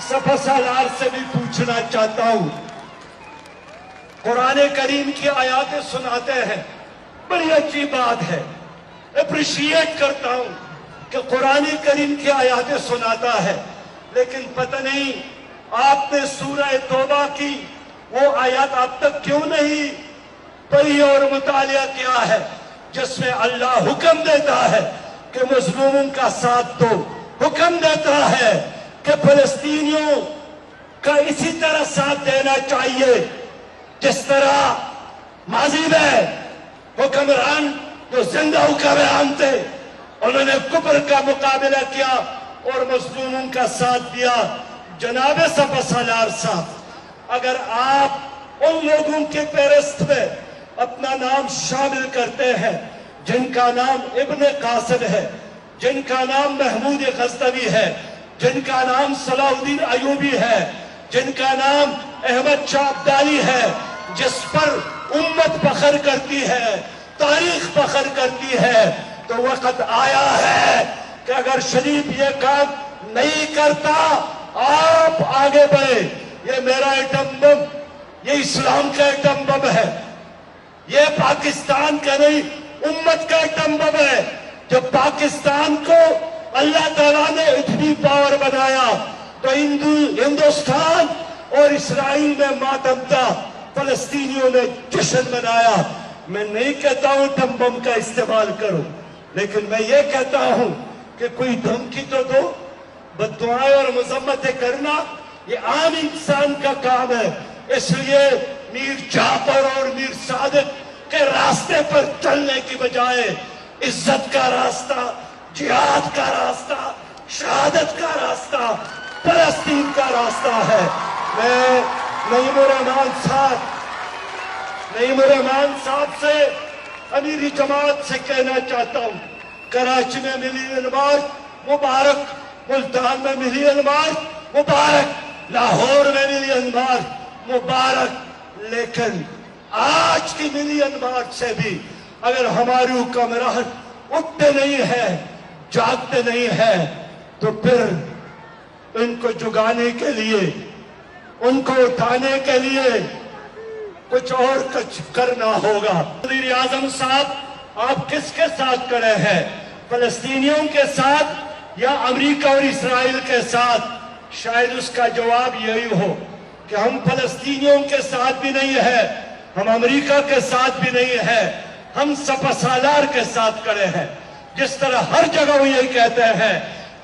सफा सालार से भी पूछना चाहता हूं। कुरान करीम की आयतें सुनाते हैं, बड़ी अच्छी बात है, अप्रिशिएट करता हूं कि कुरान करीम की आयतें सुनाता है, लेकिन पता नहीं आपने सूरह तौबा की वो आयत अब तक क्यों नहीं पढ़ी और मुतालिया किया है, जिसमें अल्लाह हुक्म देता है कि मजलूमों का साथ दो, हुक्म देता है कि फलस्तीनियों का इसी तरह साथ देना चाहिए जिस तरह माजी में हुक्मरान जो जिंदा हुक्मरान थे उन्होंने कुफर का मुकाबला किया और मजलूमों का साथ दिया। जनाब सफा सालार साहब, अगर आप उन लोगों के फेहरिस्त में अपना नाम शामिल करते हैं जिनका नाम इब्न कासिम है, जिनका नाम महमूद गज़नवी है, जिनका नाम सलाहुद्दीन अयूबी है, जिनका नाम अहमद शाह अब्दाली है, जिस पर उम्मत फख्र करती है, तारीख फख्र करती है, तो वक्त आया है कि अगर शरीफ ये काम नहीं करता आप आगे बढ़े। ये मेरा एटम बम, ये इस्लाम का एटम बम है, ये पाकिस्तान का नहीं उम्मत का एटम बम है। जब पाकिस्तान को अल्लाह ताला ने इतनी पावर बनाया तो हिंदुस्तान और इसराइल में मातम था, फलस्तीनियों ने जश्न मनाया। मैं नहीं कहता हूं एटम बम का इस्तेमाल करो, लेकिन मैं ये कहता हूं कि कोई धमकी तो दो। बददुआएं और मजम्मतें करना ये आम इंसान का काम है, इसलिए मीर जाफर और मीर सादिक के रास्ते पर चलने की बजाय इज्जत का रास्ता, जिहाद का रास्ता, शहादत का रास्ता, फलस्तीन का रास्ता है। मैं नईम रहमान साहब से, अमीरी जमात से कहना चाहता हूं, कराची में मिलियन मार्च मुबारक, मुल्तान में मिलियन मार्च मुबारक, लाहौर में मिलियन मार्च मुबारक, लेकिन आज की मिलियन मार्च से भी अगर हमारे हुक्मरान उठते नहीं है, जागते नहीं है, तो फिर इनको जुगाने के लिए, उनको उठाने के लिए कुछ और कुछ करना होगा। वज़ीर आज़म साहब, आप किसके साथ खड़े हैं, फलस्तीनियों के साथ या अमेरिका और इसराइल के साथ? शायद उसका जवाब यही हो कि हम फलस्तीनियों के साथ भी नहीं है, हम अमेरिका के साथ भी नहीं है, हम सफा सालार के साथ खड़े हैं। जिस तरह हर जगह वो यही कहते हैं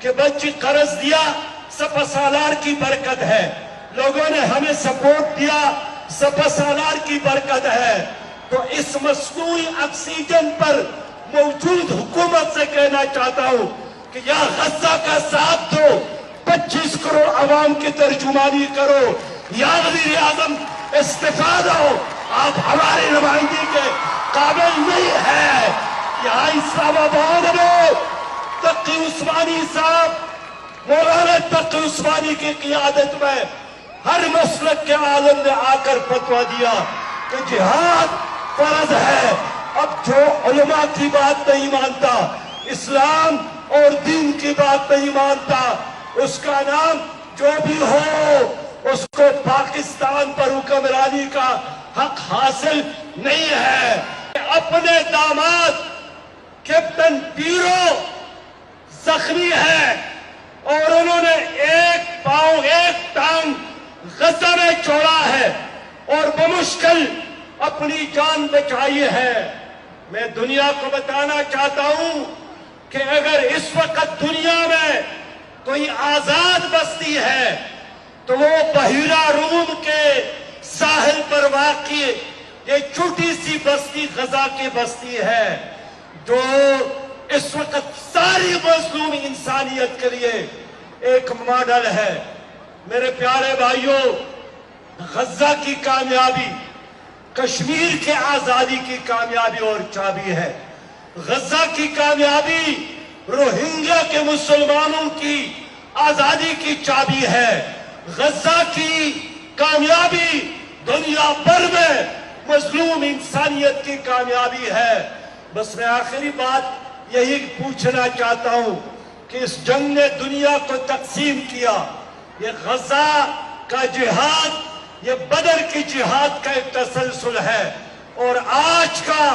कि बच्ची कर्ज दिया, सफा सालार की बरकत है, लोगों ने हमें सपोर्ट दिया, सफा सालार की बरकत है। तो इस मसनूई ऑक्सीजन पर मौजूद हुकूमत से कहना चाहता हूं कि या गज़ा का साथ दो, 25 करोड़ आवाम की तर्जुमानी करो, या वज़ीर आज़म इस्तीफा दो, आप हमारी नुमाइंदगी के काबिल नहीं है। यहाँ इस्लामाबाद में तकी उस्मानी साहब, मौलाना तकी उस्मानी की क़ियादत में हर मसलक के आलम ने आकर फतवा दिया कि जिहाद फर्ज है। अब जो उलमा की बात नहीं मानता, इस्लाम और दीन की बात नहीं मानता, उसका नाम जो भी हो, उसको पाकिस्तान पर हुक्मरानी का हक हासिल नहीं है। अपने दामाद कैप्टन पीरो जख्मी है और उन्होंने एक पांव एक टांग गज़ा में छोड़ा है और बमुश्किल अपनी जान बचाई है। मैं दुनिया को बताना चाहता हूं कि अगर इस वक्त दुनिया में कोई आजाद बस्ती है तो वो बहिरा रूम के साहिल पर वाक़ई ये छोटी सी बस्ती गजा की बस्ती है, जो इस वक्त सारी मज़लूम इंसानियत के लिए एक मॉडल है। मेरे प्यारे भाइयों, गजा की कामयाबी कश्मीर के आजादी की कामयाबी और चाबी है। गजा की कामयाबी रोहिंग्या के मुसलमानों की आजादी की चाबी है। गजा की कामयाबी दुनिया भर में मजलूम इंसानियत की कामयाबी है। बस मैं आखिरी बात यही पूछना चाहता हूं कि इस जंग ने दुनिया को तकसीम किया, یہ غزہ کا جہاد یہ بدر کی جہاد کا ایک تسلسل ہے، اور آج کا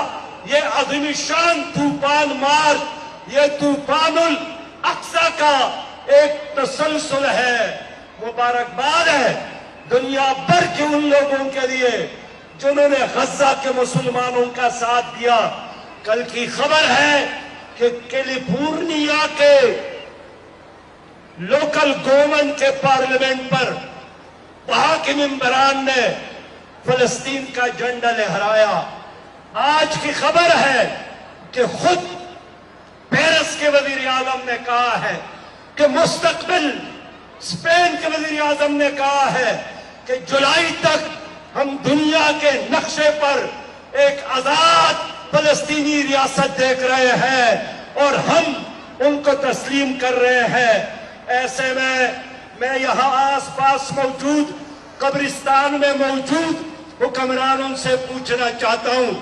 یہ عظیم شان طوفان مارچ یہ طوفان الاقصی کا ایک تسلسل ہے۔ مبارکباد ہے دنیا بھر کے ان لوگوں کے لیے جنہوں نے غزہ کے مسلمانوں کا ساتھ دیا۔ کل کی خبر ہے کہ کیلیفورنیا کے لوکل گورنمنٹ کے پارلیمنٹ پر وہاں کے ممبران نے فلسطین کا جھنڈا لہرایا۔ آج کی خبر ہے کہ خود پیرس کے وزیر اعظم نے کہا ہے کہ مستقبل اسپین کے وزیر اعظم نے کہا ہے کہ جولائی تک ہم دنیا کے نقشے پر ایک آزاد فلسطینی ریاست دیکھ رہے ہیں اور ہم ان کو تسلیم کر رہے ہیں۔ ایسے میں یہاں آس پاس موجود قبرستان میں موجود حکمرانوں سے پوچھنا چاہتا ہوں